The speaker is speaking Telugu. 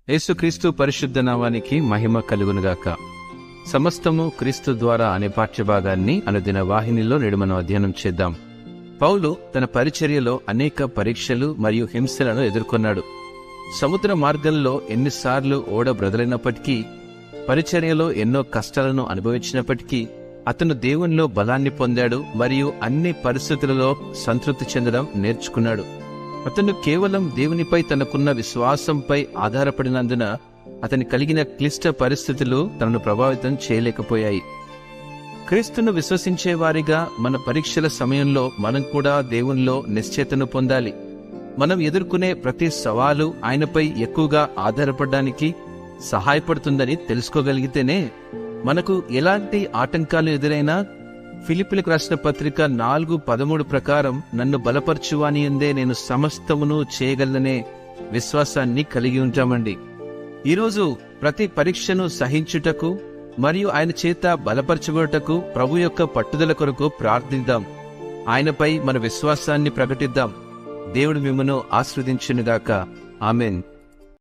యేసుక్రీస్తు పరిశుద్ధ నామానికి మహిమ కలుగునుగాక. సమస్తము క్రీస్తు ద్వారా అనే పాఠ్యభాగాన్ని అనుదిన వాహినిలో నేడు మనం అధ్యయనం చేద్దాం. పౌలు తన పరిచర్యలో అనేక పరీక్షలు మరియు హింసలను ఎదుర్కొన్నాడు. సముద్ర మార్గంలో ఎన్నిసార్లు ఓడ బ్రదలైనప్పటికీ, పరిచర్యలో ఎన్నో కష్టాలను అనుభవించినప్పటికీ అతను దేవునిలో బలాన్ని పొందాడు మరియు అన్ని పరిస్థితులలో సంతృప్తి చెందడం నేర్చుకున్నాడు. అతను కేవలం దేవునిపై తనకున్న విశ్వాసంపై ఆధారపడినందున అతని కలిగిన క్లిష్ట పరిస్థితులు తనను ప్రభావితం చేయలేకపోయాయి. క్రీస్తును విశ్వసించే వారిగా మన పరీక్షల సమయంలో మనం కూడా దేవునిలో నిశ్చయతను పొందాలి. మనం ఎదుర్కొనే ప్రతి సవాలు ఆయనపై ఎక్కువగా ఆధారపడడానికి సహాయపడుతుందని తెలుసుకోగలిగితేనే మనకు ఎలాంటి ఆటంకాలు ఎదురైనా ఫిలిప్పీయులకు రాసిన పత్రిక 4:13 ప్రకారం నన్ను బలపరచువాని యందే నేను సమస్తమును చేయగలననే విశ్వాసాన్ని కలిగి ఉంటామండి. ఈరోజు ప్రతి పరీక్షను సహించుటకు మరియు ఆయన చేత బలపరచబడుటకు ప్రభు యొక్క పట్టుదల కొరకు ప్రార్థిద్దాం. ఆయనపై మన విశ్వాసాన్ని ప్రకటిద్దాం. దేవుడు మిమ్మును ఆశీర్వదించునుగాక. ఆమేన్.